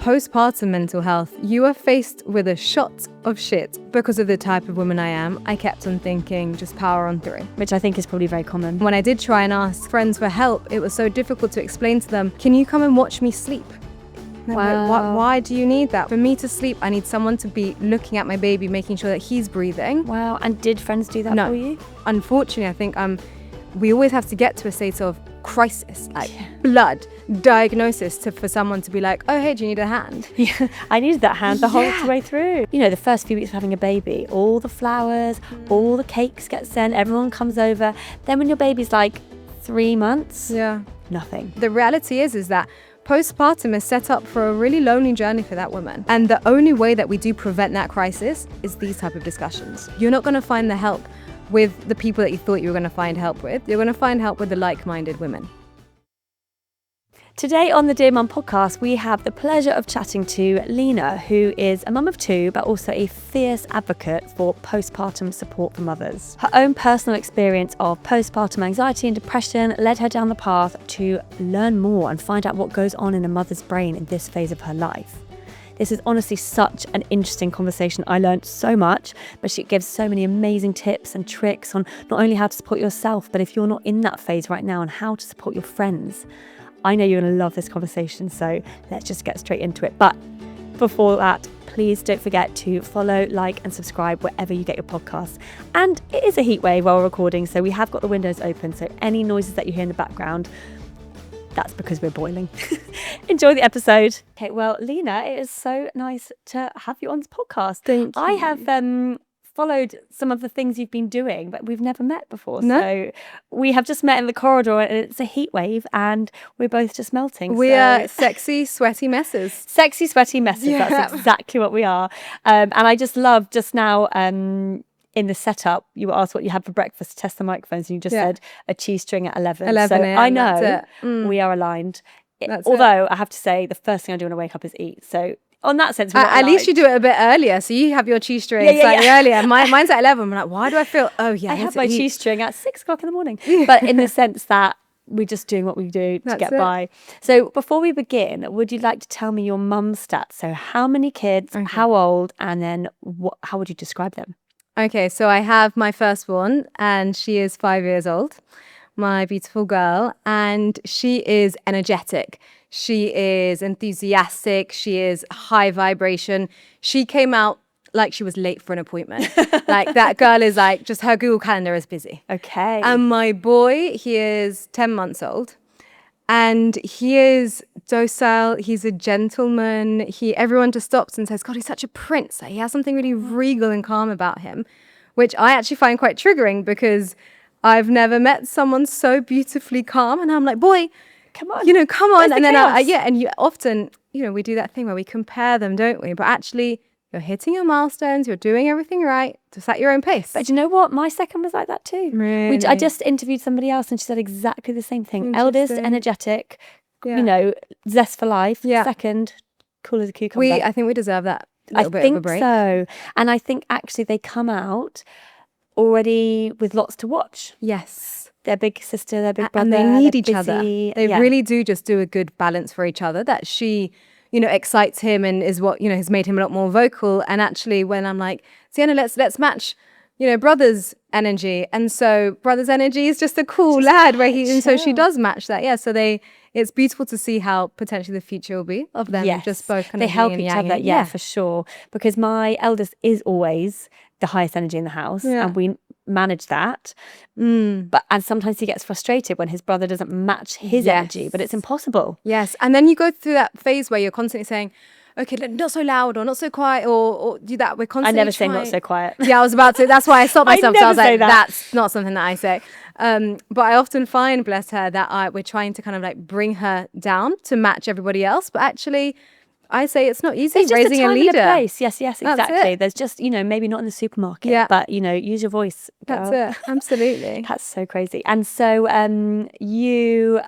postpartum mental health, you are faced with a shot of shit. Because of the type of woman I am, I kept on thinking, just power on through. Which I think is probably very common. When I did try and ask friends for help, it was so difficult to explain to them, can you come and watch me sleep? Wow. Like, why do you need that? For me to sleep, I need someone to be looking at my baby, making sure that he's breathing. Wow. And did friends do that for you? Unfortunately, I think we always have to get to a state of crisis, like blood diagnosis, for someone to be like, oh, hey, do you need a hand? Yeah, I needed that hand the whole way through. You know, the first few weeks of having a baby, all the flowers, all the cakes get sent, everyone comes over. Then when your baby's like 3 months, nothing. The reality is that postpartum is set up for a really lonely journey for that woman. And the only way that we do prevent that crisis is these type of discussions. You're not going to find the help with the people that you thought you were going to find help with. You're going to find help with the like-minded women. Today on the Dear Mum podcast, we have the pleasure of chatting to Lina, who is a mum of 2, but also a fierce advocate for postpartum support for mothers. Her own personal experience of postpartum anxiety and depression led her down the path to learn more and find out what goes on in a mother's brain in this phase of her life. This is honestly such an interesting conversation. I learned so much, but she gives so many amazing tips and tricks on not only how to support yourself, but if you're not in that phase right now, and how to support your friends. I know you're going to love this conversation, so let's just get straight into it. But before that, please don't forget to follow, like and subscribe wherever you get your podcasts. And it is a heat wave while we're recording, so we have got the windows open, so any noises that you hear in the background, that's because we're boiling. Enjoy the episode. Okay, well, Lina, it is so nice to have you on this podcast. Thank you. I have followed some of the things you've been doing, but we've never met before. No. So we have just met in the corridor, and it's a heat wave, and we're both just melting. We are sexy, sweaty messes. Sexy, sweaty messes. Yeah. That's exactly what we are. And I just love just now... in the setup, you were asked what you had for breakfast to test the microphones, and you just said a cheese string at 11. 11 so a.m., I know we are aligned. Although I have to say, the first thing I do when I wake up is eat. So on that sense, we're not at least you do it a bit earlier, so you have your cheese string slightly earlier. Mine's at 11. I'm like, why do I feel? Oh yeah, I have my cheese string at 6 o'clock in the morning. But in the sense that we're just doing what we do to get by. So before we begin, would you like to tell me your mum's stats? So how many kids, how old, and then how would you describe them? Okay, so I have my firstborn, and she is 5 years old, my beautiful girl, and she is energetic. She is enthusiastic. She is high vibration. She came out like she was late for an appointment. Like, that girl is like, just her Google Calendar is busy. Okay. And my boy, he is 10 months old. And he is docile. He's a gentleman. Everyone just stops and says, God, he's such a prince. Like, he has something really regal and calm about him, which I actually find quite triggering, because I've never met someone so beautifully calm. And I'm like, boy, come on. Come on. And then and you often, we do that thing where we compare them, don't we? But actually, you're hitting your milestones. You're doing everything right, just at your own pace. But you know what? My second was like that too. Really? I just interviewed somebody else, and she said exactly the same thing. Eldest, energetic, zest for life. Yeah. Second, cool as a cucumber. I think we deserve that little bit of a break. So. And I think actually they come out already with lots to watch. Yes. Their big sister, their big brother. And they need each busy. other. They really do just do a good balance for each other, that she... excites him and is what, has made him a lot more vocal. And actually, when I'm like, Sienna, let's match, brother's energy. And so brother's energy is just a cool lad and so she does match that. Yeah. So it's beautiful to see how potentially the future will be of them. Yes. Just both kind they of help yin each and other. yang. Yeah, for sure. Because my eldest is always the highest energy in the house, and we manage that. But sometimes he gets frustrated when his brother doesn't match his energy, but it's impossible. Yes. And then you go through that phase where you're constantly saying, okay, not so loud or not so quiet or do that. We're constantly I never say not so quiet. Yeah, I was about to. That's why I stopped myself. So I was like, that. That's not something that I say. But I often find, bless her, that we're trying to kind of like bring her down to match everybody else. But actually, I say it's not easy raising a leader. Place. Yes, exactly. There's just, maybe not in the supermarket, but, use your voice. That's it. Absolutely. That's so crazy. And so you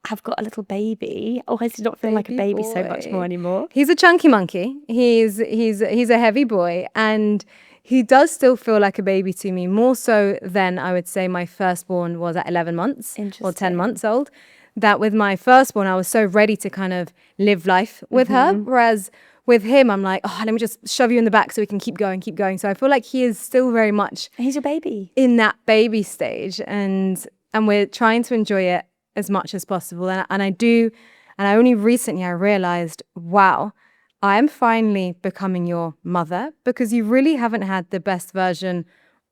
have got a little baby. Oh, I do not feel like a baby so much more anymore. He's a chunky monkey. He's a heavy boy, and he does still feel like a baby to me, more so than I would say my firstborn was at 11 months or 10 months old. that with my firstborn, I was so ready to kind of live life with her. Whereas with him, I'm like, oh, let me just shove you in the back so we can keep going, keep going. So I feel like he is still very much He's your baby. in that baby stage, and we're trying to enjoy it as much as possible. And I do, and I only recently I realized, wow, I am finally becoming your mother, because you really haven't had the best version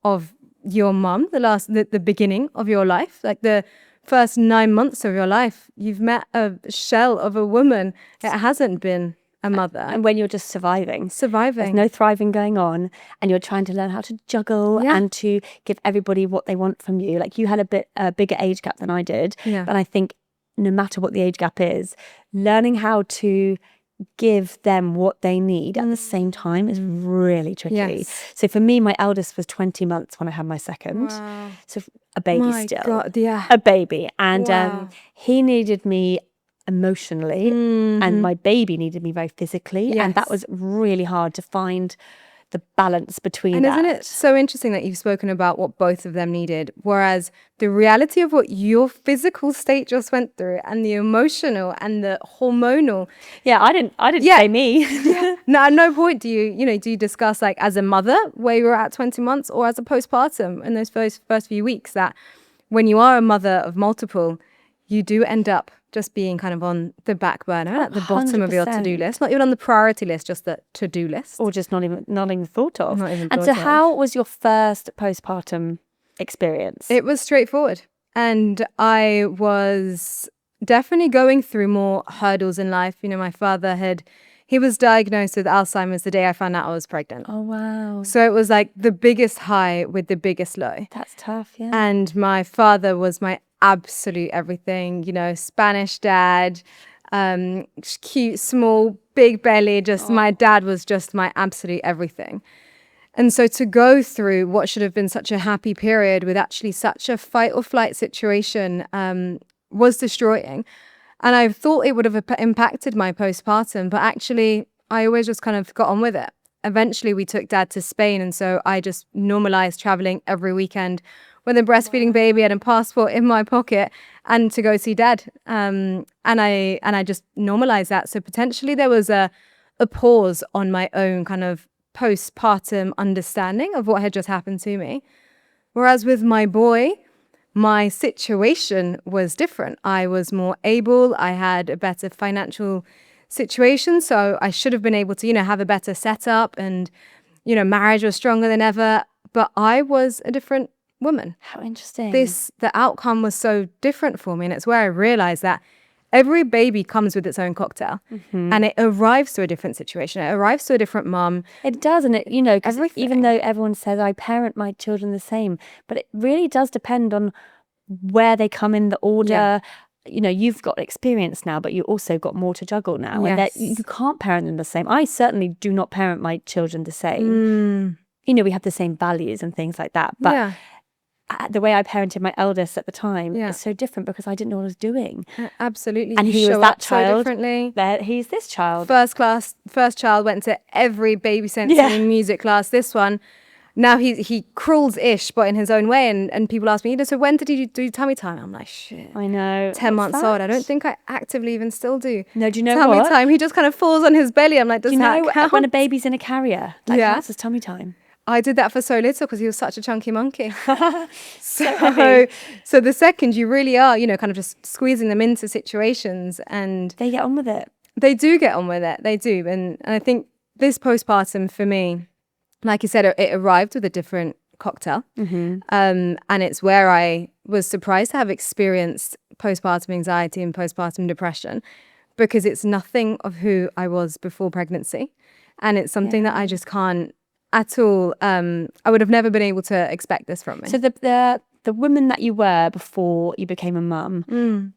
of your mum the beginning of your life, like the first 9 months of your life. You've met a shell of a woman. It hasn't been a mother. And when you're just surviving. There's no thriving going on, and you're trying to learn how to juggle and to give everybody what they want from you. Like, you had a bigger age gap than I did. Yeah. But I think no matter what the age gap is, learning how to give them what they need at the same time is really tricky. Yes. So for me, my eldest was 20 months when I had my second. Wow. So a baby My still. God, yeah. A baby. And Wow. he needed me emotionally, and my baby needed me very physically. And that was really hard to find the balance between and that. isn't it so interesting that you've spoken about what both of them needed, whereas the reality of what your physical state just went through, and the emotional and the hormonal. Yeah, I didn't say me. No, at no point do you discuss, like, as a mother where you were at 20 months, or as a postpartum in those first few weeks, that when you are a mother of multiple, you do end up just being kind of on the back burner, at the bottom of your 100%. to-do list, not even on the priority list, just the to-do list. Or just not even thought of. Not even and thought so of. how was your first postpartum experience? It was straightforward. And I was definitely going through more hurdles in life. My father he was diagnosed with Alzheimer's the day I found out I was pregnant. Oh, wow. So it was like the biggest high with the biggest low. That's tough, yeah. And my father was my absolute everything, Spanish dad, cute, small, big belly. My dad was just my absolute everything. And so to go through what should have been such a happy period with actually such a fight or flight situation was destroying. And I thought it would have impacted my postpartum, but actually I always just kind of got on with it. Eventually we took dad to Spain, and so I just normalized traveling every weekend with a breastfeeding baby and a passport in my pocket, and to go see dad. And I just normalized that. So potentially there was a pause on my own kind of postpartum understanding of what had just happened to me. Whereas with my boy, my situation was different. I was more able, I had a better financial situation, so I should have been able to, have a better setup, and, marriage was stronger than ever, but I was a different woman. How interesting. The outcome was so different for me, and it's where I realized that every baby comes with its own cocktail, and it arrives to a different situation. It arrives to a different mum. It does, and because Everything. even though everyone says I parent my children the same, but it really does depend on where they come in the order. Yeah. You've got experience now, but you also got more to juggle now. Yes. And you can't parent them the same. I certainly do not parent my children the same. We have the same values and things like that. But the way I parented my eldest at the time is so different, because I didn't know what I was doing. Absolutely. And You he was show that up so child. differently. He's this child. First child went to every baby sensory music class. This one, now he crawls-ish, but in his own way. And people ask me, so when did you do tummy time? I'm like, shit. I know. 10 What's months old. that? I don't think I actively even still do. No, do you know tummy what? time. He just kind of falls on his belly. I'm like, does that count? When a baby's in a carrier, that Yeah. counts as tummy time. I did that for so little because he was such a chunky monkey. So the second you really are, kind of just squeezing them into situations, and They get on with it. they do get on with it. They do. And I think this postpartum for me, like you said, it arrived with a different cocktail. And it's where I was surprised to have experienced postpartum anxiety and postpartum depression, because it's nothing of who I was before pregnancy. And it's something that I just can't at all. I would have never been able to expect this from me. So the woman that you were before you became a mum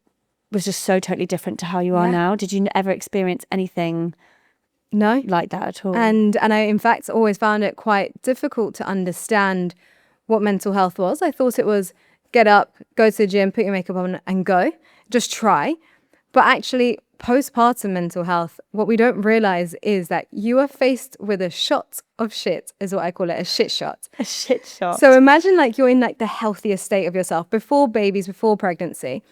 was just so totally different to how you are now. Did you ever experience anything No. like that at all? And I, in fact, always found it quite difficult to understand what mental health was. I thought it was get up, go to the gym, put your makeup on and go. Just try. But actually, postpartum mental health, what we don't realize is that you are faced with a shot of shit, is what I call it, a shit shot. A shit shot. So imagine like you're in like the healthiest state of yourself before babies, before pregnancy.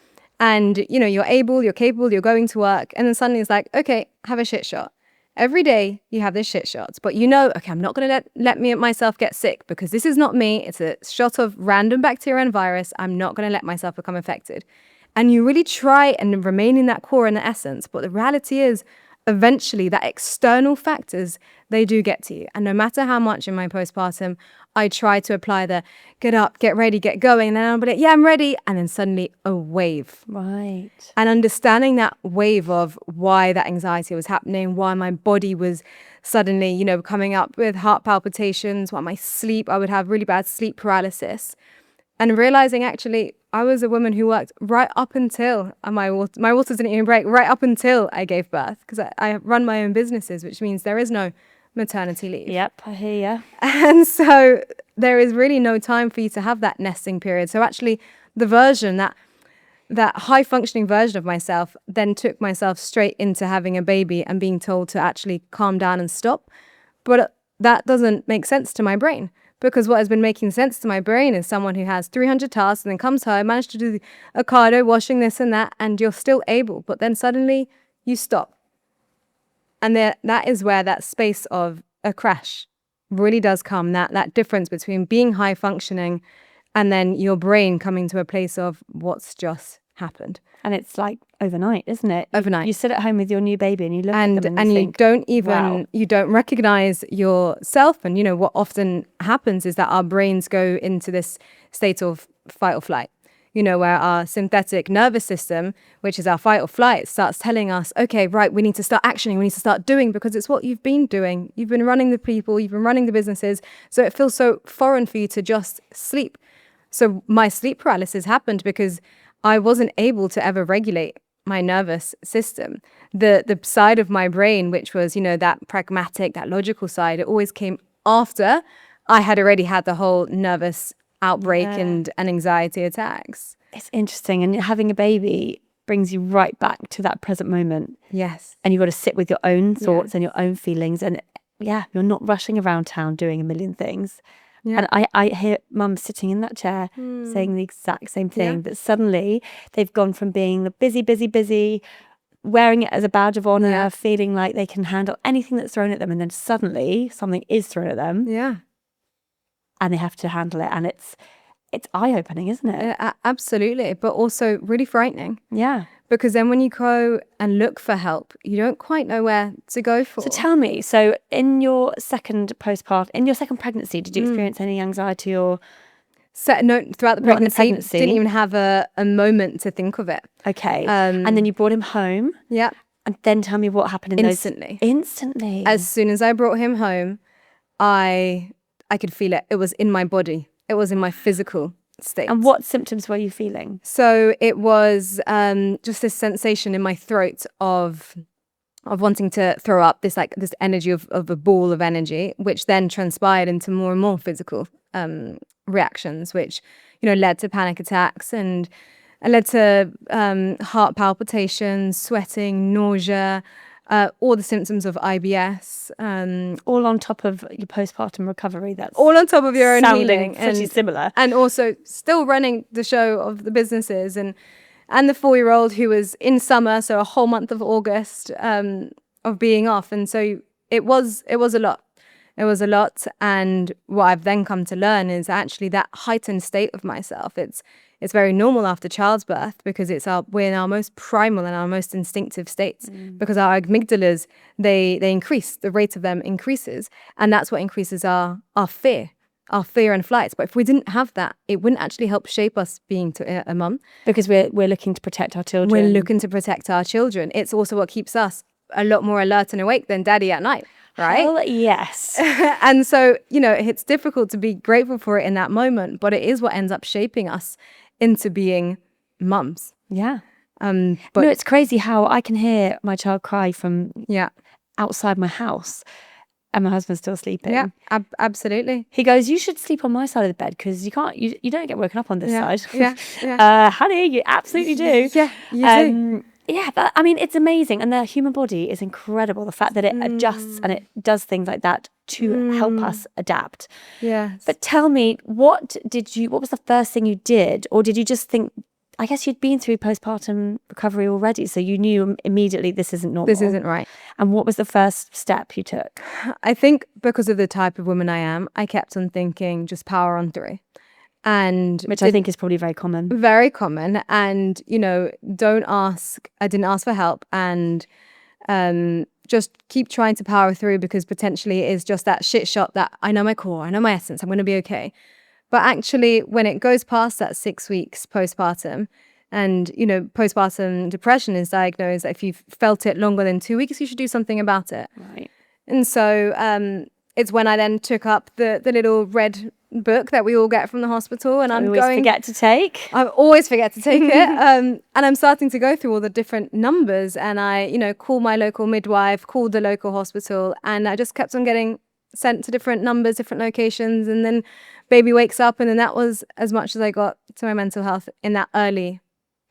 and you're able, you're capable, you're going to work, and then suddenly it's like, okay, have a shit shot. Every day you have this shit shots, but okay, I'm not going to let myself get sick because this is not me. It's a shot of random bacteria and virus. I'm not going to let myself become affected. And you really try and remain in that core and the essence. But the reality is, eventually, that external factors, they do get to you. And no matter how much in my postpartum, I try to apply the get up, get ready, get going. And then I'll be like, yeah, I'm ready. And then suddenly a wave. Right. And understanding that wave of why that anxiety was happening, why my body was suddenly, coming up with heart palpitations, why my sleep, I would have really bad sleep paralysis. And realizing actually, I was a woman who worked right up until my waters didn't even break, right up until I gave birth, because I run my own businesses, which means there is no maternity leave. Yep, I hear you. And so there is really no time for you to have that nesting period. So actually the version, that high functioning version of myself then took myself straight into having a baby and being told to actually calm down and stop. But that doesn't make sense to my brain, because what has been making sense to my brain is someone who has 300 tasks and then comes home, managed to do a cardio, washing this and that, and you're still able, but then suddenly you stop. And that is where that space of a crash really does come, that difference between being high functioning and then your brain coming to a place of what's just happened. And it's like overnight, isn't it? Overnight. You sit at home with your new baby and you look at them and you think, you don't even, wow. You don't recognize yourself. And what often happens is that our brains go into this state of fight or flight, where our sympathetic nervous system, which is our fight or flight, starts telling us, okay, right, we need to start actioning, we need to start doing, because it's what you've been doing. You've been running the people, you've been running the businesses. So it feels so foreign for you to just sleep. So my sleep paralysis happened because I wasn't able to ever regulate my nervous system. The side of my brain, which was, that pragmatic, that logical side, it always came after I had already had the whole nervous outbreak and anxiety attacks. It's interesting. And having a baby brings you right back to that present moment. Yes. And you've got to sit with your own thoughts and your own feelings. And you're not rushing around town doing a million things. Yeah. And I hear mum sitting in that chair saying the exact same thing, that suddenly they've gone from being the busy, wearing it as a badge of honor, feeling like they can handle anything that's thrown at them. And then suddenly something is thrown at them. Yeah. And they have to handle it. And it's eye-opening, isn't it? Absolutely. But also really frightening. Yeah. Because then when you go and look for help, you don't quite know where to go for. So tell me, in your second pregnancy, did you experience any anxiety or? No, throughout the pregnancy, didn't even have a moment to think of it. Okay. And then you brought him home. Yeah. And then tell me what happened Instantly. Instantly. As soon as I brought him home, I could feel it. It was in my body. It was in my physical state. And what symptoms were you feeling? So it was just this sensation in my throat of wanting to throw up, this energy of a ball of energy, which then transpired into more and more physical reactions, which led to panic attacks and led to heart palpitations, sweating, nausea, all the symptoms of IBS. All on top of your postpartum recovery. That's all on top of your own healing. Pretty similar. And also still running the show of the businesses and the 4-year-old who was in summer, so a whole month of August of being off. And so it was a lot. It was a lot. And what I've then come to learn is actually that heightened state of myself. It's very normal after childbirth because we're in our most primal and our most instinctive states because our amygdalas, they increase, the rate of them increases. And that's what increases our fear and flights. But if we didn't have that, it wouldn't actually help shape us being a mum. Because we're looking to protect our children. We're looking to protect our children. It's also what keeps us a lot more alert and awake than daddy at night. Right? Hell yes. And so, it's difficult to be grateful for it in that moment, but it is what ends up shaping us into being mums. Yeah. But it's crazy how I can hear my child cry from outside my house and my husband's still sleeping. Yeah, absolutely. He goes, you should sleep on my side of the bed because you don't get woken up on this side. Yeah. Honey, you absolutely do. Yeah, you do. Yeah, but I mean, it's amazing. And the human body is incredible. The fact that it adjusts and it does things like that to help us adapt. Yes. But tell me, what was the first thing you did? Or did you just think, I guess you'd been through postpartum recovery already, so you knew immediately this isn't normal. This isn't right. And what was the first step you took? I think because of the type of woman I am, I kept on thinking, just power on through. And which I think is probably very common. Very common. And, you know, I didn't ask for help, and just keep trying to power through, because potentially it is just that shit shot that I know my core, I know my essence, I'm going to be okay. But actually, when it goes past that 6 weeks postpartum, and, you know, postpartum depression is diagnosed, that if you've felt it longer than 2 weeks, you should do something about it. Right. And so it's when I then took up the little red book that we all get from the hospital, and I always forget to take it, and I'm starting to go through all the different numbers, and I, you know, call my local midwife, called the local hospital, and I just kept on getting sent to different numbers, different locations, and then baby wakes up, and then that was as much as I got to my mental health in that early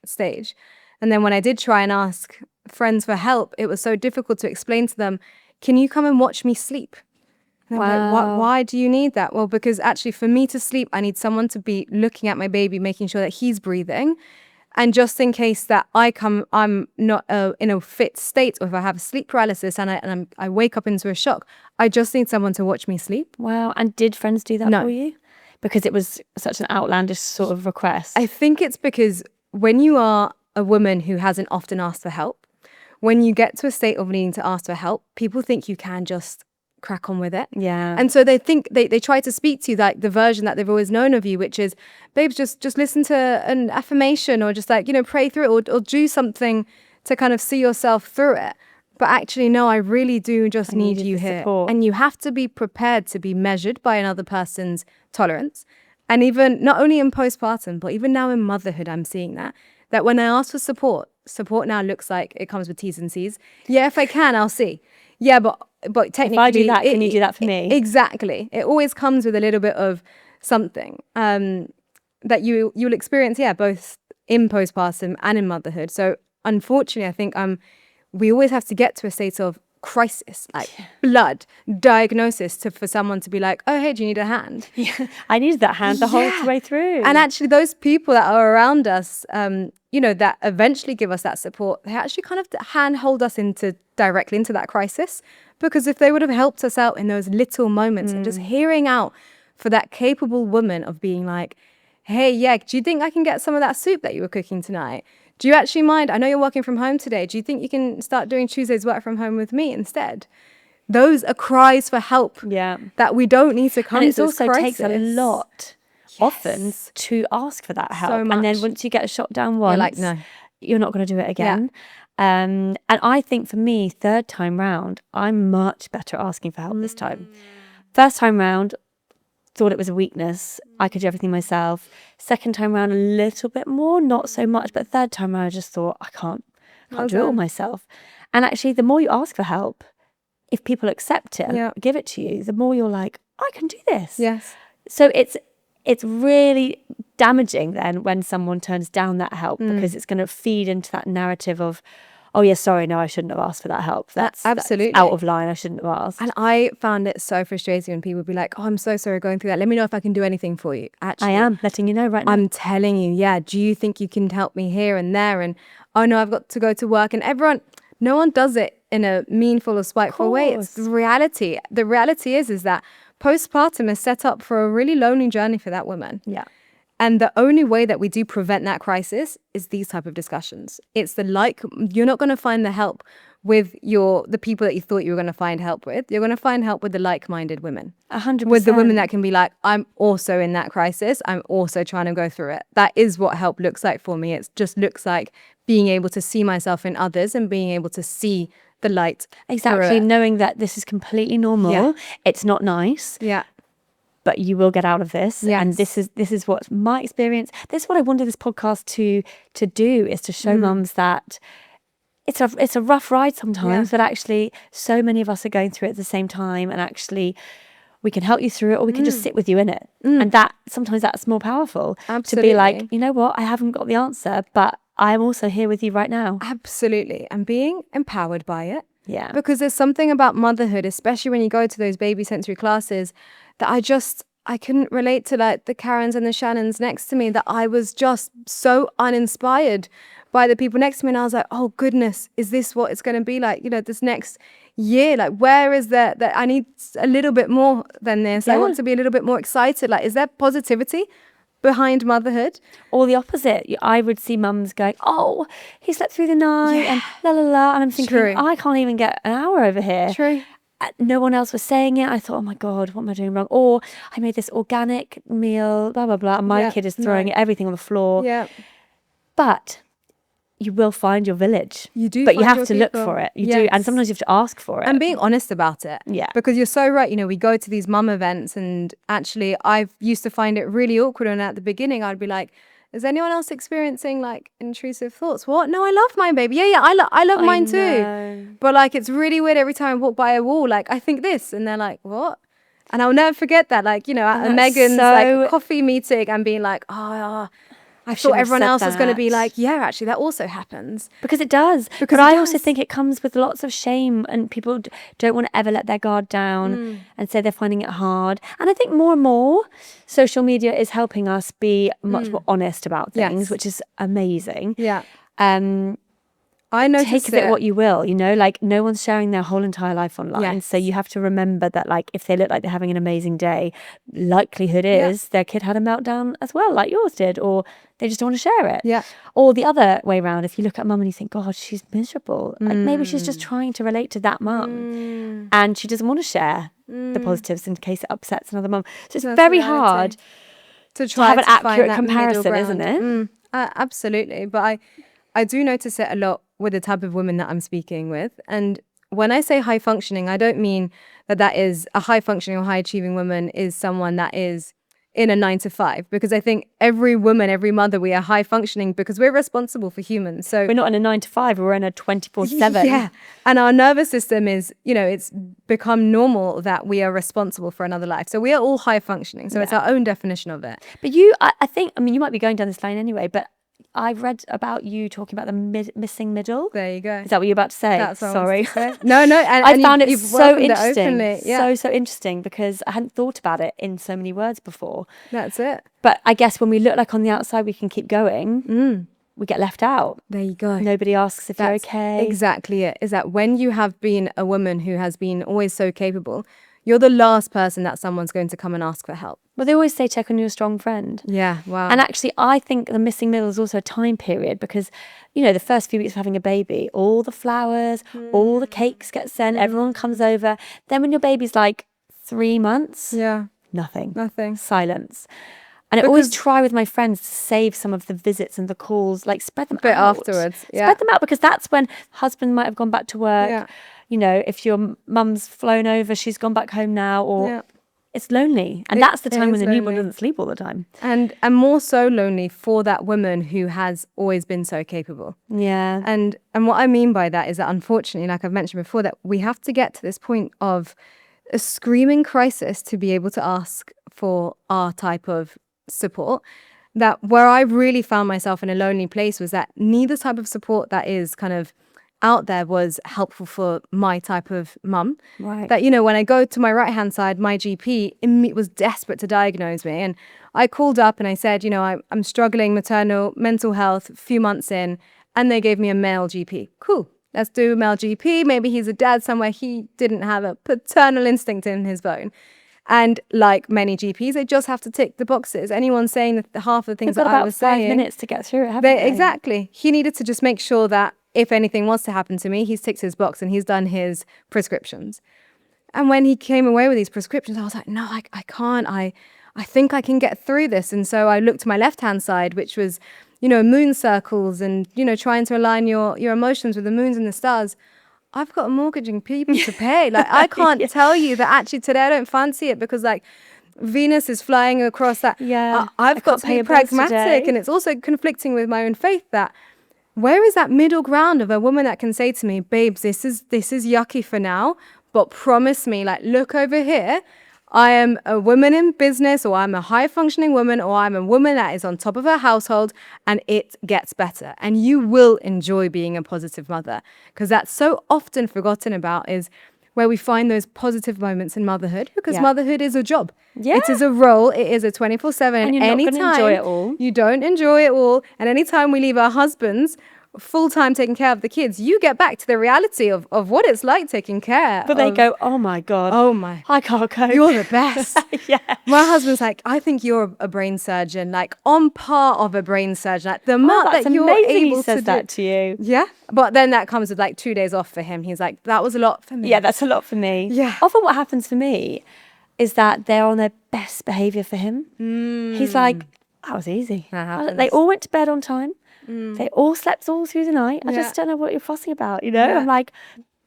stage. And then when I did try and ask friends for help, it was so difficult to explain to them, can you come and watch me sleep? Wow. Like, why do you need that? Well, because actually for me to sleep, I need someone to be looking at my baby, making sure that he's breathing. And just in case that I'm not in a fit state, or if I have sleep paralysis and I wake up into a shock, I just need someone to watch me sleep. Wow. And did friends do that No. for you? Because it was such an outlandish sort of request. I think it's because when you are a woman who hasn't often asked for help, when you get to a state of needing to ask for help, people think you can just crack on with it. Yeah. And so they think they try to speak to you like the version that they've always known of you, which is, babes, just listen to an affirmation, or just like, you know, pray through it, or do something to kind of see yourself through it. But actually, no, I really do just need you here. Support. And you have to be prepared to be measured by another person's tolerance. And even not only in postpartum, but even now in motherhood, I'm seeing that when I ask for support now looks like it comes with T's and C's. Yeah, if I can, I'll see. Yeah, but technically, if I do that, can you do that for me? Exactly. It always comes with a little bit of something that you'll experience, both in postpartum and in motherhood. So unfortunately, I think we always have to get to a state of crisis, like blood diagnosis, for someone to be like, oh, hey, do you need a hand? Yeah, I needed that hand the whole way through. And actually, those people that are around us, that eventually give us that support, they actually kind of handhold us directly into that crisis. Because if they would have helped us out in those little moments and just hearing out for that capable woman of being like, hey, do you think I can get some of that soup that you were cooking tonight? Do you actually mind? I know you're working from home today. Do you think you can start doing Tuesday's work from home with me instead? Those are cries for help that we don't need to come to. And it also crisis. takes a lot, often, to ask for that help. So much. And then once you get shot down once, you're like, no, you're not going to do it again. And I think for me, third time round, I'm much better at asking for help this time. First time round, thought it was a weakness. I could do everything myself. Second time round, a little bit more, not so much. But third time round, I just thought, I can't do it all myself. And actually, the more you ask for help, if people accept it and give it to you, the more you're like, I can do this. Yes. So it's really damaging then when someone turns down that help, because it's going to feed into that narrative of, oh yeah, sorry, no, I shouldn't have asked for that help. That's absolutely out of line. I shouldn't have asked. And I found it so frustrating when people would be like, oh, I'm so sorry going through that. Let me know if I can do anything for you. Actually, I am letting you know right now. I'm telling you, do you think you can help me here and there? And oh no, I've got to go to work. And no one does it in a meanful or spiteful way. It's the reality. The reality is that postpartum is set up for a really lonely journey for that woman. Yeah. And the only way that we do prevent that crisis is these type of discussions. It's you're not going to find the help with the people that you thought you were going to find help with. You're going to find help with the like-minded women. 100%. With the women that can be like, I'm also in that crisis. I'm also trying to go through it. That is what help looks like for me. It just looks like being able to see myself in others and being able to see the light. Exactly. Knowing that this is completely normal. Yeah. It's not nice. Yeah. But you will get out of this. Yes. And this is what my experience. This is what I wanted this podcast to do, is to show mums that it's a rough ride sometimes, but actually so many of us are going through it at the same time, and actually we can help you through it, or we can just sit with you in it. And that sometimes that's more powerful. Absolutely. To be like, you know what, I haven't got the answer, but I'm also here with you right now. Absolutely. And being empowered by it. Yeah. Because there's something about motherhood, especially when you go to those baby sensory classes, that I couldn't relate to like the Karens and the Shannons next to me, that I was just so uninspired by the people next to me. And I was like, oh goodness, is this what it's going to be like, this next year? Like, where is that I need a little bit more than this. I want to be a little bit more excited. Like, is there positivity behind motherhood? Or the opposite. I would see mums going, oh, he slept through the night and la la la. And I'm thinking, True. I can't even get an hour over here. True. No one else was saying it. I thought, oh my God, what am I doing wrong? Or I made this organic meal, blah, blah, blah. And my kid is throwing everything on the floor. Yeah. But you will find your village. You do. But you find have to your look people. for it. You do. And sometimes you have to ask for it. And being honest about it. Yeah. Because you're so right. We go to these mum events, and actually I used to find it really awkward. And at the beginning, I'd be like, is anyone else experiencing like intrusive thoughts? What? No, I love mine, baby. Yeah, I love mine too. But like, it's really weird every time I walk by a wall, like I think this, and they're like, what? And I'll never forget that, like, at Megan's like coffee meeting, and being like, I thought everyone else was going to be like, yeah, actually, that also happens. Because it does. But I also think it comes with lots of shame, and people don't want to ever let their guard down and say they're finding it hard. And I think more and more social media is helping us be much more honest about things, which is amazing. Yeah. I noticed take of it what you will, like no one's sharing their whole entire life online. Yes. So you have to remember that, like, if they look like they're having an amazing day, likelihood is their kid had a meltdown as well, like yours did, or they just don't want to share it. Yeah. Or the other way around, if you look at mum and you think, God, she's miserable. Like maybe she's just trying to relate to that mum and she doesn't want to share the positives in case it upsets another mum. So it's very hard to try to have an accurate comparison, isn't it? Absolutely. But I do notice it a lot with the type of women that I'm speaking with. And when I say high functioning, I don't mean that is a high functioning or high achieving woman is someone that is in a 9 to 5, because I think every woman, every mother, we are high functioning because we're responsible for humans. So we're not in a 9 to 5, we're in a 24/7. Yeah. And our nervous system is, it's become normal that we are responsible for another life. So we are all high functioning. So it's our own definition of it. But I think, you might be going down this line anyway, but I've read about you talking about the missing middle. There you go. Is that what you're about to say? That's what Sorry. No. And I found it so interesting. Yeah. So interesting, because I hadn't thought about it in so many words before. That's it. But I guess when we look like on the outside we can keep going, we get left out. There you go. Nobody asks if you're okay. Exactly it. Is that when you have been a woman who has been always so capable, you're the last person that someone's going to come and ask for help. Well, they always say check on your strong friend. Yeah, wow. And actually, I think the missing middle is also a time period, because, the first few weeks of having a baby, all the flowers, all the cakes get sent, everyone comes over. Then when your baby's like 3 months, nothing. Silence. And I always try with my friends to save some of the visits and the calls, like spread them out. Afterwards. Yeah. Spread them out, because that's when husband might have gone back to work. Yeah. If your mum's flown over, she's gone back home now, or it's lonely. And that's the time when the newborn doesn't sleep all the time. And more so lonely for that woman who has always been so capable. Yeah. And what I mean by that is that, unfortunately, like I've mentioned before, that we have to get to this point of a screaming crisis to be able to ask for our type of support. That where I really found myself in a lonely place was that neither type of support that is kind of out there was helpful for my type of mum. Right. That, when I go to my right-hand side, my GP was desperate to diagnose me. And I called up and I said, I'm struggling maternal mental health, a few months in, and they gave me a male GP. Cool. Let's do a male GP. Maybe he's a dad somewhere. He didn't have a paternal instinct in his bone. And like many GPs, they just have to tick the boxes. Anyone saying that half of the things that I was saying... They've got about 5 minutes to get through it, haven't they? Exactly. He needed to just make sure that if anything was to happen to me, he's ticked his box and he's done his prescriptions. And when he came away with these prescriptions, I was like, no, I can't. I think I can get through this. And so I looked to my left-hand side, which was, moon circles and, trying to align your emotions with the moons and the stars. I've got a mortgage and people to pay. Like, I can't tell you that actually today I don't fancy it, because like Venus is flying across that. Yeah, I've got to be pragmatic. And it's also conflicting with my own faith that, where is that middle ground of a woman that can say to me, babes, this is yucky for now, but promise me, like, look over here. I am a woman in business, or I'm a high functioning woman, or I'm a woman that is on top of her household, and it gets better. And you will enjoy being a positive mother, because that's so often forgotten about. Is where we find those positive moments in motherhood, because Yeah. motherhood is a job. Yeah. It is a role. It is a 24/7. And you're not going to enjoy it all. You don't enjoy it all. And anytime we leave our husbands full-time taking care of the kids, you get back to the reality of what it's like taking care. But they go, oh my God. Oh my. I can't cope. You're the best. Yeah. My husband's like, I think you're a brain surgeon, like on par of a brain surgeon. Like the amount that's that you're amazing able he says to that do. to you. Yeah. But then that comes with like 2 days off for him. He's like, that was a lot for me. Yeah, that's a lot for me. Yeah. Often what happens for me is that they're on their best behaviour for him. He's like, that was easy. That happens. They all went to bed on time. They all slept all through the night. I just don't know what you're fussing about, you know? Yeah. I'm like,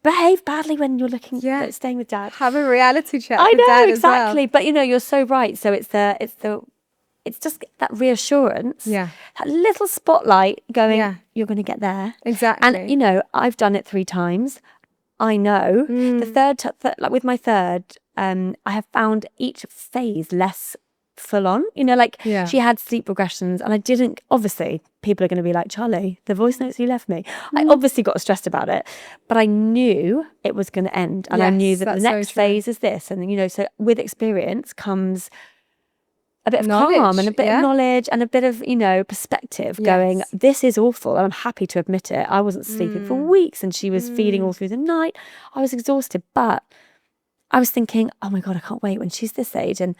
behave badly when you're looking at staying with dad. Have a reality check I with know, dad exactly. as well. But you know, you're so right. So it's just that reassurance. Yeah. That little spotlight going, Yeah. you're going to get there. Exactly. And you know, I've done it 3 times. I know the third, like with my third, I have found each phase less full on, you know, like she had sleep regressions and I didn't, obviously people are going to be like, Charlie, the voice notes you left me. I obviously got stressed about it, but I knew it was going to end and I knew Yes, that the that's next so true. phase is this. And, you know, so with experience comes a bit of Knowledge, calm and a bit yeah. of knowledge and a bit of, you know, perspective going, Yes. this is awful. And I'm happy to admit it. I wasn't sleeping for weeks and she was feeding all through the night. I was exhausted, but I was thinking, oh my God, I can't wait when she's this age and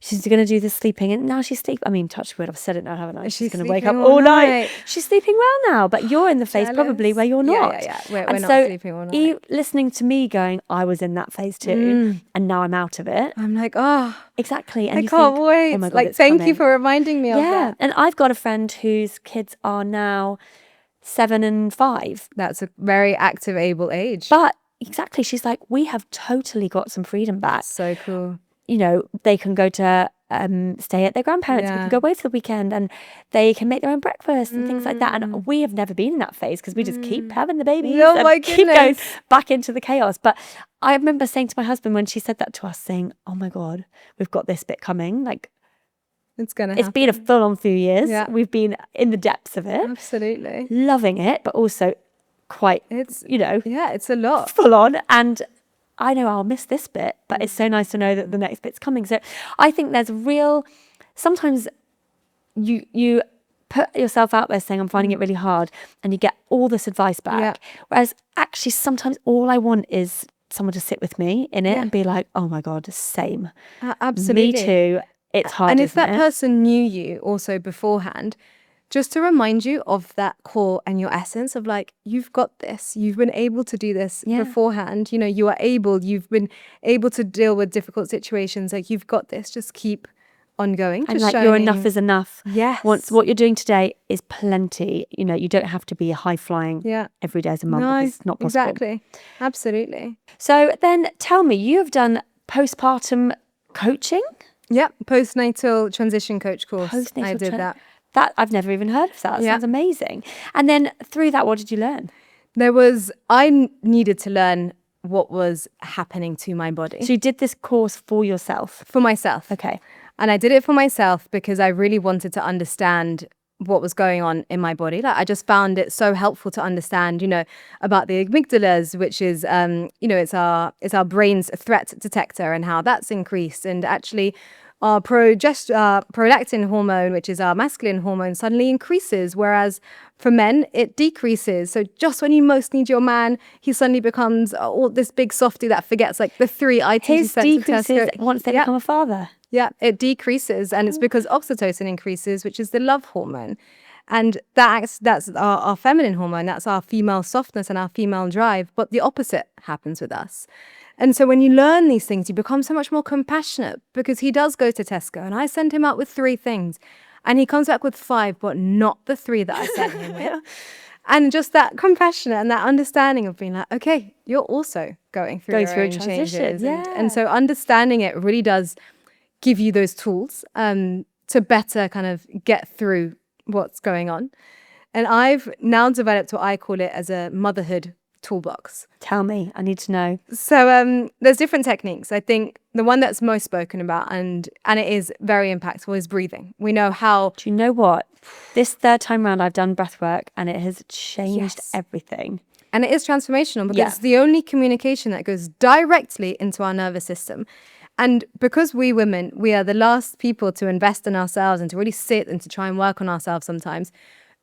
she's going to do this sleeping. And now she's sleeping. I mean, touch wood, I've said it now, haven't I? She's going to wake up sleeping all all night. night. She's sleeping well now, but you're in the phase probably where you're not. Yeah. We're And not so sleeping all night. listening to me going, I was in that phase too, and now I'm out of it. I'm like, oh, Exactly. And I you can't think, wait. oh my God, like, it's thank coming. you for reminding me of Yeah. that. And I've got a friend whose kids are now 7 and 5. That's a very active, able age. But exactly, she's like, we have totally got some freedom back. So cool. You know, they can go to stay at their grandparents. We Yeah. can go away for the weekend and they can make their own breakfast and things like that. And we have never been in that phase because we just keep having the babies Oh and my keep going goodness. back into the chaos. But I remember saying to my husband when she said that to us, saying, oh my God, we've got this bit coming. Like, It's going to it's happen. been a full-on few years. Yeah. We've been in the depths of it, Absolutely. loving it, but also quite, It's, you know, yeah, it's a lot. full on. And I know I'll miss this bit, but it's so nice to know that the next bit's coming. So I think there's real, sometimes you put yourself out there saying, I'm finding it really hard, and you get all this advice back. Yeah. Whereas actually sometimes all I want is someone to sit with me in it Yeah. and be like, oh my God, same. Absolutely. Me too. It's hard, And if isn't that it? person knew you also beforehand, just to remind you of that core and your essence of like, you've got this, you've been able to do this Yeah. beforehand, you know, you've been able to deal with difficult situations, like you've got this, just keep on going. And just like, showing your you- enough is enough. Yes. Once what you're doing today is plenty. You know, you don't have to be a high flying Yeah. every day as a mum. No, Because it's not possible. exactly. Absolutely. So then tell me, you have done postpartum coaching? Yep. Postnatal transition coach course. I did that. That I've never even heard of that. That Yeah. sounds amazing. And then through that, what did you learn? I needed to learn what was happening to my body So you did this course for yourself. for myself. Okay. And I did it for myself because I really wanted to understand what was going on in my body. Like, I just found it so helpful to understand, you know, about the amygdalas, which is, you know, it's our brain's threat detector and how that's increased. And actually our prolactin hormone, which is our masculine hormone, suddenly increases, whereas for men, it decreases. So just when you most need your man, he suddenly becomes all this big softy that forgets like the 3 items you His sent to decreases Tesco. once they Yeah. become a father. Yeah, it decreases, and it's because oxytocin increases, which is the love hormone. And that's our feminine hormone, that's our female softness and our female drive, but the opposite happens with us. And so when you learn these things, you become so much more compassionate, because he does go to Tesco and I send him out with 3 things and he comes back with 5, but not the 3 that I sent him with. And just that compassion and that understanding of being like, okay, you're also going through Going your through a own transition, changes. yeah. And so understanding it really does give you those tools to better kind of get through what's going on. And I've now developed what I call it as a motherhood toolbox. Tell me, I need to know. So there's different techniques. I think the one that's most spoken about and it is very impactful is breathing. We know how. Do you know what? This third time round, I've done breath work and it has changed Yes. everything. And it is transformational because Yeah. it's the only communication that goes directly into our nervous system. And because we women, we are the last people to invest in ourselves and to really sit and to try and work on ourselves sometimes.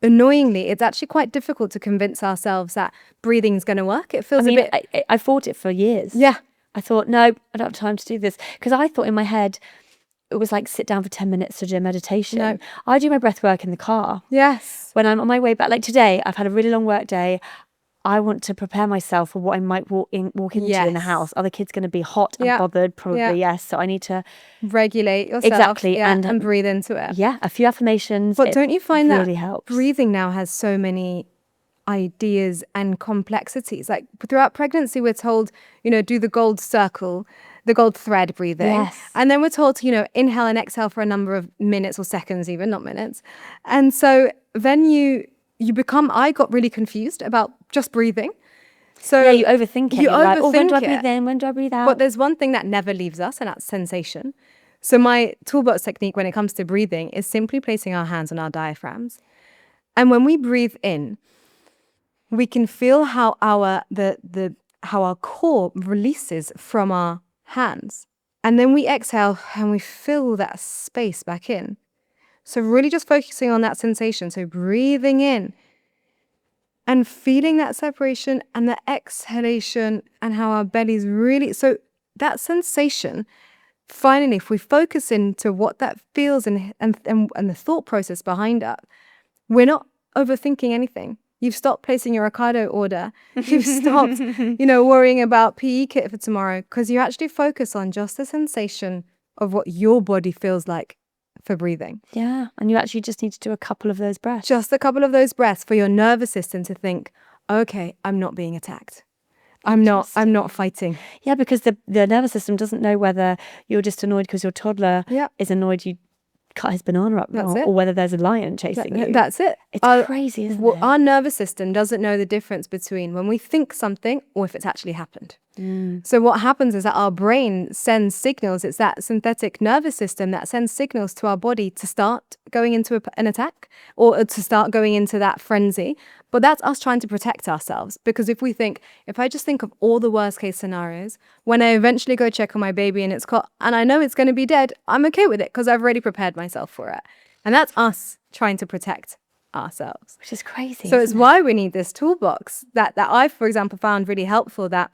Annoyingly, it's actually quite difficult to convince ourselves that breathing is going to work. It feels I mean, a bit... I fought it for years. Yeah. I thought, no, I don't have time to do this. Because I thought in my head, it was like sit down for 10 minutes to do meditation. No. I do my breath work in the car. Yes. When I'm on my way back, like today, I've had a really long work day. I want to prepare myself for what I might walk into in the Yes. house. Are the kids going to be hot and Yeah. bothered? Probably, Yeah. yes. So I need to Regulate yourself. Exactly, Yeah, and and breathe into it. yeah, a few affirmations. But it don't you find really that helps. breathing now has so many ideas and complexities? Like throughout pregnancy, we're told, do the gold circle, the gold thread breathing. Yes. And then we're told to, inhale and exhale for a number of minutes or seconds even, not minutes. And so then you become, I got really confused about just breathing. So Yeah, you overthink it. You You're like, when do I overthink breathe it. in? When do I breathe out? But there's one thing that never leaves us, and that's sensation. So my toolbox technique when it comes to breathing is simply placing our hands on our diaphragms. And when we breathe in, we can feel how our core releases from our hands. And then we exhale and we fill that space back in. So really just focusing on that sensation. So breathing in and feeling that separation and the exhalation and how our belly's really... So that sensation, finally, if we focus into what that feels and the thought process behind that, we're not overthinking anything. You've stopped placing your Ocado order. You've stopped, worrying about PE kit for tomorrow because you actually focus on just the sensation of what your body feels like for breathing. Yeah, and you actually just need to do a couple of those breaths. Just a couple of those breaths for your nervous system to think, okay, I'm not being attacked. I'm not fighting. Yeah, because the nervous system doesn't know whether you're just annoyed because your toddler is annoyed you cut his banana up or whether there's a lion chasing you. That's it. It's crazy, isn't it? Our nervous system doesn't know the difference between when we think something or if it's actually happened. So what happens is that our brain sends signals. It's that synthetic nervous system that sends signals to our body to start going into an attack or to start going into that frenzy. But that's us trying to protect ourselves. Because if I just think of all the worst case scenarios, when I eventually go check on my baby and it's caught and I know it's going to be dead, I'm okay with it because I've already prepared myself for it. And that's us trying to protect ourselves. Which is crazy. So it's why we need this toolbox that I, for example, found really helpful. That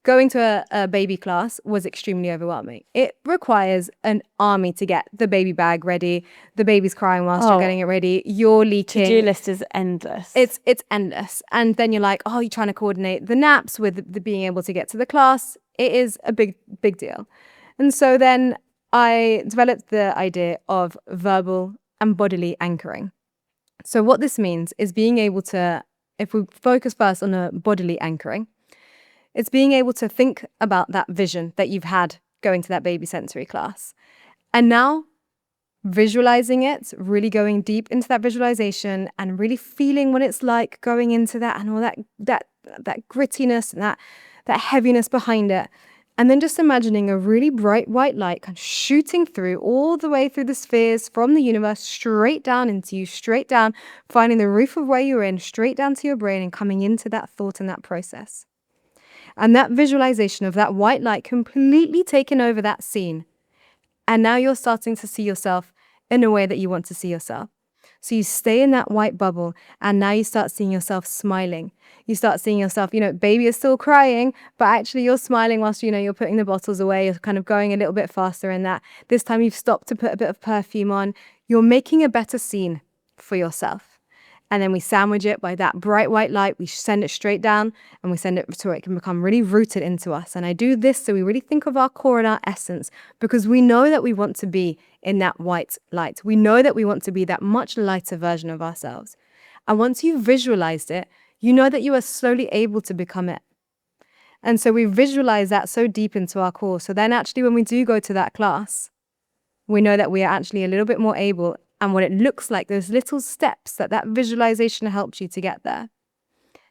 going to a baby class was extremely overwhelming. It requires an army to get the baby bag ready. The baby's crying whilst you're getting it ready. You're leaking. To-do list is endless. It's endless. And then you're like, you're trying to coordinate the naps with the being able to get to the class. It is a big deal. And so then I developed the idea of verbal and bodily anchoring. So what this means is being able to, if we focus first on a bodily anchoring, it's being able to think about that vision that you've had going to that baby sensory class. And now visualizing it, really going deep into that visualization and really feeling what it's like going into that and all that grittiness and that heaviness behind it. And then just imagining a really bright white light kind of shooting through all the way through the spheres from the universe, straight down into you, straight down, finding the roof of where you're in, straight down to your brain and coming into that thought and that process. And that visualization of that white light completely taking over that scene. And now you're starting to see yourself in a way that you want to see yourself. So you stay in that white bubble and now you start seeing yourself smiling. You start seeing yourself, baby is still crying, but actually you're smiling whilst, you're putting the bottles away. You're kind of going a little bit faster in that. This time you've stopped to put a bit of perfume on. You're making a better scene for yourself. And then we sandwich it by that bright white light. We send it straight down and we send it so it can become really rooted into us. And I do this so we really think of our core and our essence because we know that we want to be in that white light. We know that we want to be that much lighter version of ourselves. And once you've visualized it, you know that you are slowly able to become it. And so we visualize that so deep into our core. So then actually when we do go to that class, we know that we are actually a little bit more able. And what it looks like, those little steps that visualization helps you to get there.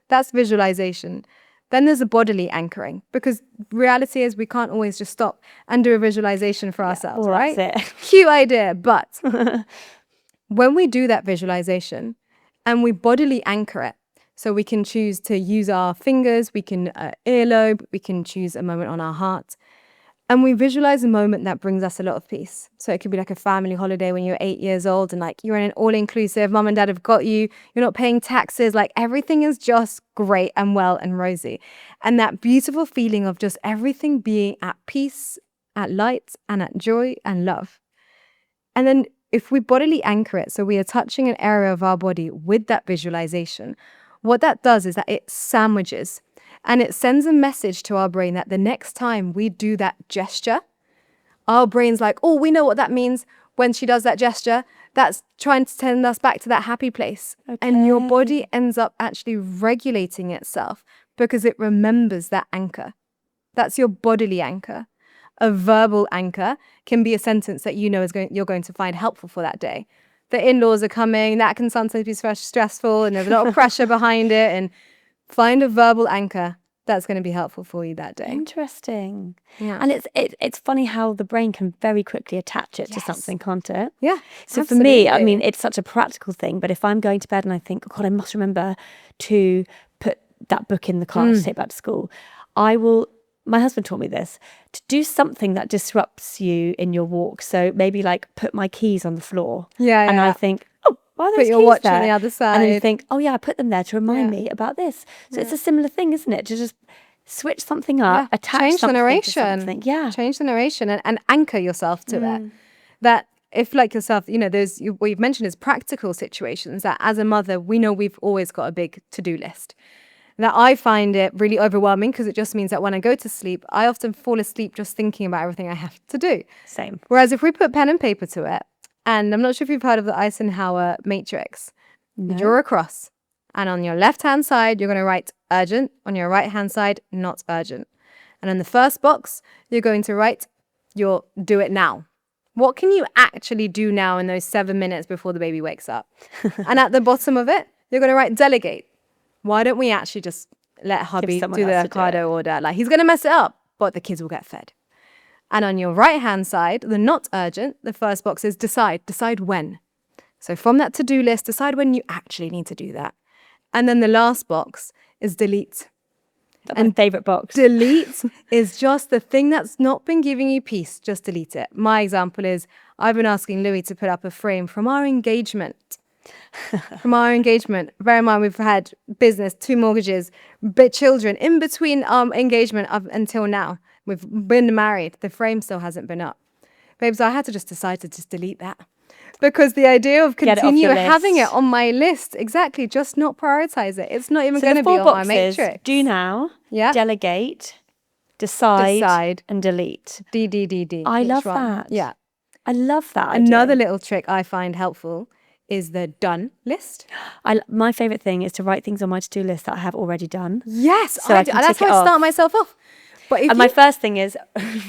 That's visualization. Then there's a bodily anchoring, because reality is we can't always just stop and do a visualization for ourselves, right? That's it. Cute idea. But when we do that visualization and we bodily anchor it, So we can choose to use our fingers, we can earlobe, we can choose a moment on our heart. And we visualize a moment that brings us a lot of peace. So it could be like a family holiday when you're 8 years old and like you're in an all-inclusive, mom and dad have got you, you're not paying taxes, like everything is just great and well and rosy. And that beautiful feeling of just everything being at peace, at light and at joy and love. And then if we bodily anchor it, so we are touching an area of our body with that visualization, what that does is that it sandwiches and it sends a message to our brain that the next time we do that gesture, our brain's like, oh, we know what that means when she does that gesture. That's trying to send us back to that happy place. Okay. And your body ends up actually regulating itself because it remembers that anchor. That's your bodily anchor. A verbal anchor can be a sentence that you know you're going to find helpful for that day. The in-laws are coming, that can sometimes be stressful and there's a lot of pressure behind it. And find a verbal anchor that's going to be helpful for you that day. Interesting. Yeah. And it's funny how the brain can very quickly attach it to something, can't it? Yeah. So absolutely. for me, I mean, it's such a practical thing, but if I'm going to bed and I think, oh God, I must remember to put that book in the car to take back to school, my husband taught me this, to do something that disrupts you in your walk. So maybe like put my keys on the floor. Yeah. And I think, oh, why are those put your keys watch there? on the other side. And then you think, oh yeah, I put them there to remind me about this. So it's a similar thing, isn't it? To just switch something up, attach change something the narration. to something. Yeah. Change the narration and anchor yourself to it. That if like yourself, you know, what you've mentioned is practical situations that as a mother, we know we've always got a big to-do list. That I find it really overwhelming because it just means that when I go to sleep, I often fall asleep just thinking about everything I have to do. Same. Whereas if we put pen and paper to it, and I'm not sure if you've heard of the Eisenhower matrix, No. you draw a cross. And on your left-hand side, you're going to write urgent. On your right-hand side, not urgent. And in the first box, you're going to write your do it now. What can you actually do now in those 7 minutes before the baby wakes up? And at the bottom of it, you're going to write delegate. Why don't we actually just let hubby do the avocado order? Like, he's going to mess it up, but the kids will get fed. And on your right-hand side, the not urgent, the first box is decide. Decide when. So from that to-do list, decide when you actually need to do that. And then the last box is delete. That's my favourite box. Delete is just the thing that's not been giving you peace. Just delete it. My example is I've been asking Louis to put up a frame from our engagement. Bear in mind, we've had business, 2 mortgages, but children in between engagement until now. We've been married. The frame still hasn't been up. Babe, so I had to just decide to just delete that. Because the idea of continue having it on my list, exactly, just not prioritize it. It's not even going to be on my matrix. Do now, delegate, decide, and delete. D. I love that. Yeah. I love that. Another little trick I find helpful is the done list. My favourite thing is to write things on my to-do list that I have already done. Yes, so I do. That's how I start myself off. But my first thing is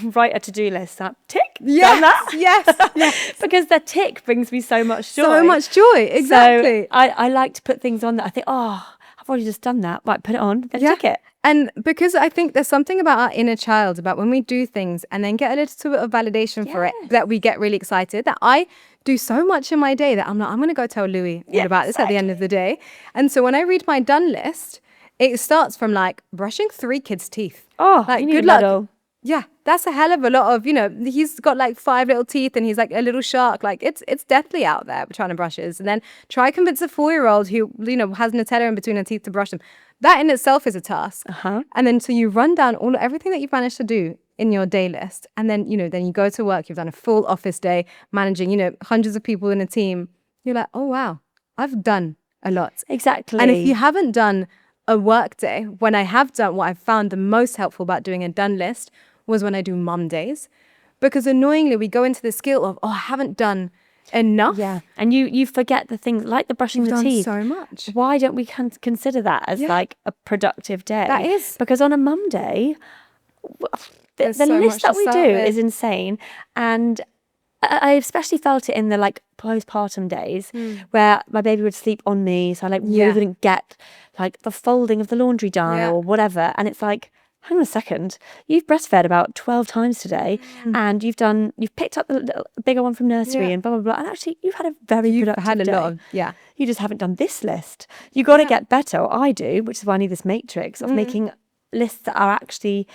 write a to-do list. Tick. Yes, done that. yes. Because the tick brings me so much joy. So much joy, exactly. So I like to put things on that I think, oh, I've already just done that. Right, put it on, tick it. And because I think there's something about our inner child, about when we do things and then get a little bit of validation for it, that we get really excited, that I do so much in my day that I'm going to go tell Louis about this at the end of the day. And so when I read my done list, it starts from like brushing 3 kids' teeth. Oh, like, you need good medal. luck. Yeah, that's a hell of a lot of, he's got like 5 little teeth and he's like a little shark. Like it's deathly out there trying to brush his. And then try convince a 4-year-old who, has Nutella in between her teeth to brush them. That in itself is a task. And then so you run down everything that you've managed to do in your day list. And then, then you go to work, you've done a full office day managing, hundreds of people in a team. You're like, oh, wow, I've done a lot. Exactly. And if you haven't done a work day, when I have done what I've found the most helpful about doing a done list was when I do mum days. Because annoyingly, we go into the skill of, I haven't done enough. Yeah. And you forget the things like the brushing the teeth. So much. Why don't we consider that as like a productive day? That is. Because on a mum day, the so list that we do with. is insane. And I especially felt it in the like postpartum days where my baby would sleep on me. So I really wouldn't get like the folding of the laundry done or whatever. And it's like, hang on a second, you've breastfed about 12 times today and you've picked up the little, bigger one from nursery and blah, blah, blah. And actually you've had a very productive day. You just haven't done this list. You got to get better, or I do, which is why I need this matrix of making lists that are actually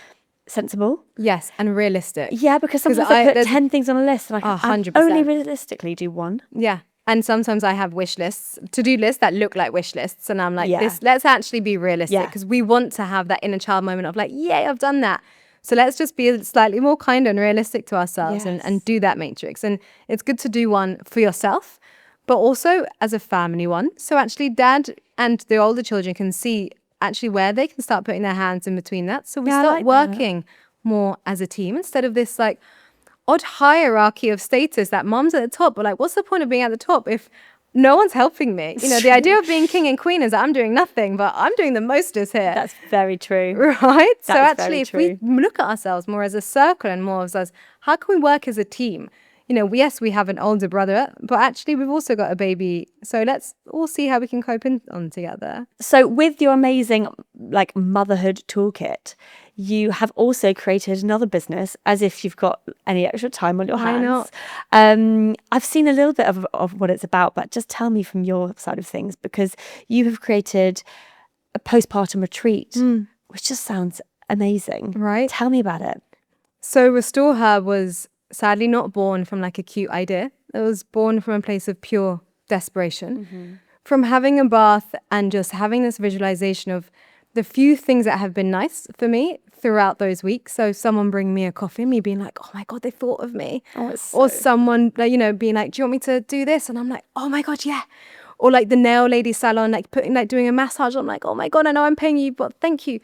sensible. Yes, and realistic. Yeah, because sometimes I put 10 things on a list and I can 100%. only realistically do one. Yeah. And sometimes I have wish lists, to-do lists that look like wish lists. And I'm like, let's actually be realistic, because we want to have that inner child moment of like, yay, I've done that. So let's just be slightly more kind and realistic to ourselves and do that matrix. And it's good to do one for yourself, but also as a family one. So actually dad and the older children can see actually where they can start putting their hands in between that. So we start working more as a team instead of this like odd hierarchy of status that mom's at the top, but like, what's the point of being at the top if no one's helping me? You know, the idea of being king and queen is that I'm doing nothing, but I'm doing the mostest here. That's very true. Right? So actually, if we look at ourselves more as a circle and more as how can we work as a team? You know, yes, we have an older brother, but actually we've also got a baby. So let's all see how we can cope on together. So with your amazing like motherhood toolkit, you have also created another business, as if you've got any extra time on your hands. I've seen a little bit of what it's about, but just tell me from your side of things, because you have created a postpartum retreat, which just sounds amazing. Right. Tell me about it. So RestoreHer was sadly not born from like a cute idea. It was born from a place of pure desperation, from having a bath and just having this visualization of the few things that have been nice for me throughout those weeks. So someone bring me a coffee, me being like, oh my God, they thought of me. Or someone, you know, being like, do you want me to do this? And I'm like, oh my God, yeah. Or like the nail lady salon, like doing a massage. I'm like, oh my God, I know I'm paying you, but thank you.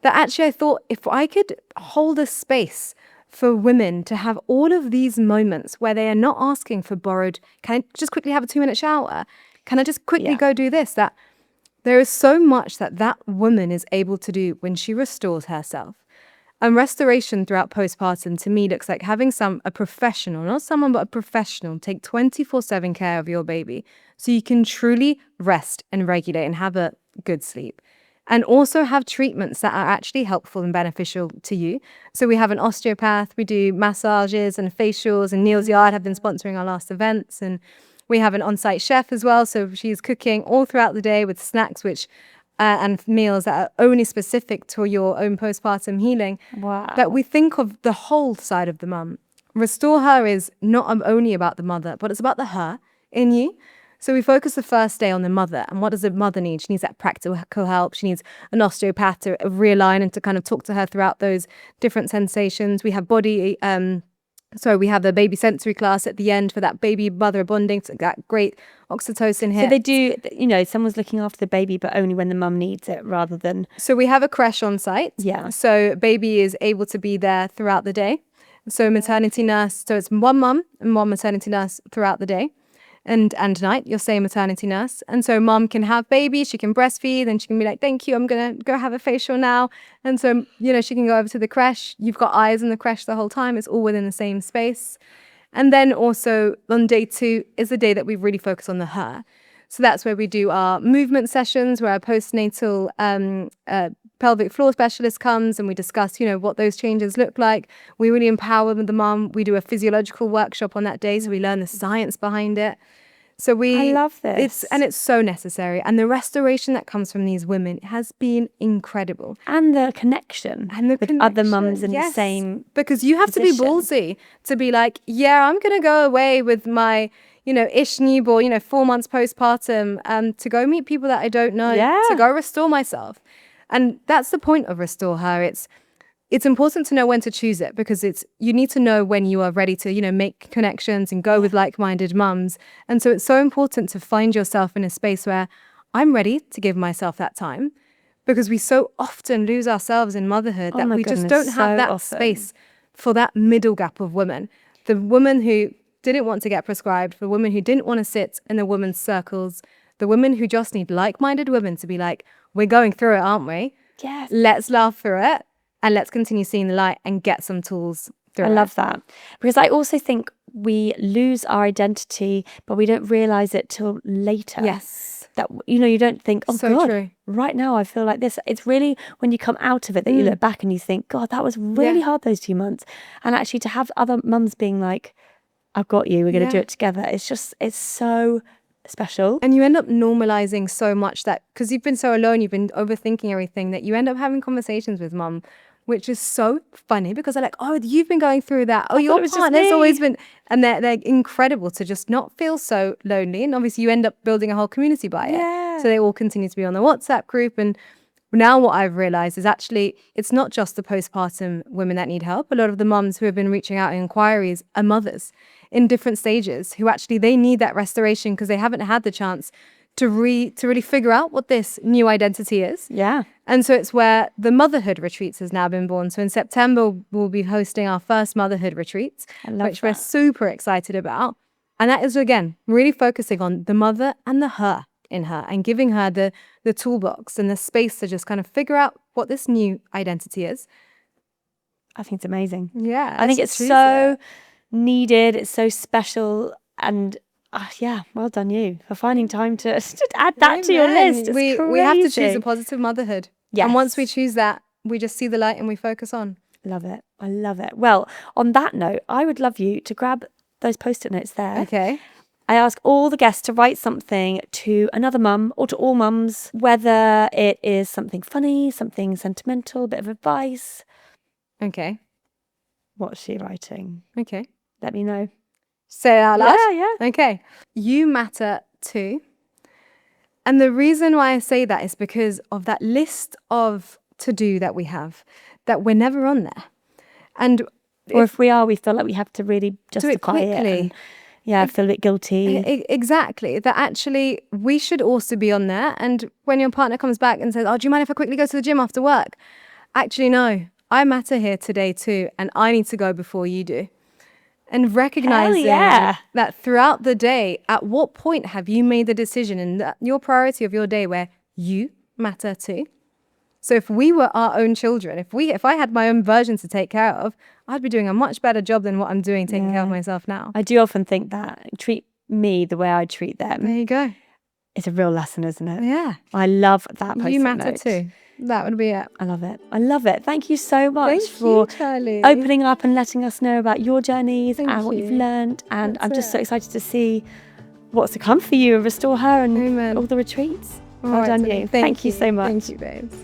That actually I thought if I could hold a space for women to have all of these moments where they are not asking for borrowed, can I just quickly have a 2-minute shower? Can I just quickly go do this? That there is so much that woman is able to do when she restores herself. And restoration throughout postpartum to me looks like having a professional, not someone, but a professional, take 24/7 care of your baby so you can truly rest and regulate and have a good sleep. And also have treatments that are actually helpful and beneficial to you. So we have an osteopath, we do massages and facials, and Neil's Yard have been sponsoring our last events. And we have an on-site chef as well. So she's cooking all throughout the day with snacks and meals that are only specific to your own postpartum healing. Wow. That we think of the whole side of the mum. RestoreHer is not only about the mother, but it's about the her in you. So we focus the first day on the mother. And what does the mother need? She needs that practical help. She needs an osteopath to realign and to kind of talk to her throughout those different sensations. We have we have the baby sensory class at the end for that baby mother bonding, so that great oxytocin hit. So they do, you know, someone's looking after the baby, but only when the mum needs it rather than... So we have a creche on site. Yeah. So baby is able to be there throughout the day. So maternity nurse, so it's one mum and one maternity nurse throughout the day. And night, you'll say maternity nurse. And so mom can have baby, she can breastfeed, and she can be like, thank you, I'm going to go have a facial now. And so, you know, she can go over to the creche. You've got eyes in the creche the whole time. It's all within the same space. And then also on day 2 is the day that we really focus on the her. So that's where we do our movement sessions, where our postnatal pelvic floor specialist comes and we discuss, you know, what those changes look like. We really empower the mum. We do a physiological workshop on that day, so we learn the science behind it. So I love this. It's so necessary. And the restoration that comes from these women has been incredible. And the connection with other mums in the same because you have position. To be ballsy to be like, yeah, I'm going to go away with my, you know, ish newborn, you know, 4 months postpartum, to go meet people that I don't know, to go restore myself. And that's the point of RestoreHer. It's important to know when to choose it, because you need to know when you are ready to, you know, make connections and go with like-minded mums. And so it's so important to find yourself in a space where I'm ready to give myself that time, because we so often lose ourselves in motherhood that we just don't have that space for that middle gap of women. The woman who didn't want to get prescribed, the woman who didn't want to sit in the women's circles, the women who just need like-minded women to be like, we're going through it, aren't we? Yes. Let's laugh through it and let's continue seeing the light and get some tools through it. I love that. Because I also think we lose our identity, but we don't realize it till later. Yes. That, you don't think, oh So God, true. right now I feel like this. It's really when you come out of it that you look back and you think, God, that was really hard those 2 months. And actually to have other mums being like, I've got you, we're going to do it together. It's so special. And you end up normalizing so much that, because you've been so alone, you've been overthinking everything, that you end up having conversations with mum, which is so funny because they're like, oh, you've been going through that. Oh, your partner's always been, and they're incredible to just not feel so lonely. And obviously you end up building a whole community by it. So they all continue to be on the WhatsApp group. And now what I've realized is actually it's not just the postpartum women that need help. A lot of the mums who have been reaching out in inquiries are mothers in different stages who actually they need that restoration because they haven't had the chance to really figure out what this new identity is. Yeah. And so it's where the motherhood retreats has now been born. So in September, we'll be hosting our first motherhood retreats, which we're super excited about. And that is, again, really focusing on the mother and the her in her and giving her the toolbox and the space to just kind of figure out what this new identity is. I think it's amazing. Yeah. I think it's so needed. It's so special. And well done you for finding time to add that to your list. We have to choose a positive motherhood. Yes. And once we choose that, we just see the light and we focus on. Love it. I love it. Well, on that note, I would love you to grab those Post-it notes there. Okay. I ask all the guests to write something to another mum or to all mums, whether it is something funny, something sentimental, a bit of advice. Okay. What's she writing? Okay. Let me know. Say it out loud? Yeah. Okay. You matter too. And the reason why I say that is because of that list of to-do that we have, that we're never on there. And or if we are, we feel like we have to really justify do it quickly. Feel a bit guilty. Exactly. That actually we should also be on there. And when your partner comes back and says, oh, do you mind if I quickly go to the gym after work? Actually, no. I matter here today too. And I need to go before you do. And recognizing that throughout the day, at what point have you made the decision in your priority of your day where you matter too? So if we were our own children, if I had my own version to take care of, I'd be doing a much better job than what I'm doing taking care of myself now. I do often think that treat me the way I treat them. There you go. It's a real lesson, isn't it? Yeah. I love that post-it You matter note. too. That would be it. I love it. I love it. Thank you so much for opening up and letting us know about your journeys and what you've learned. And That's I'm just so excited to see what's to come for you and RestoreHer and all the retreats. Well done you. Thank you so much. Thank you, babes.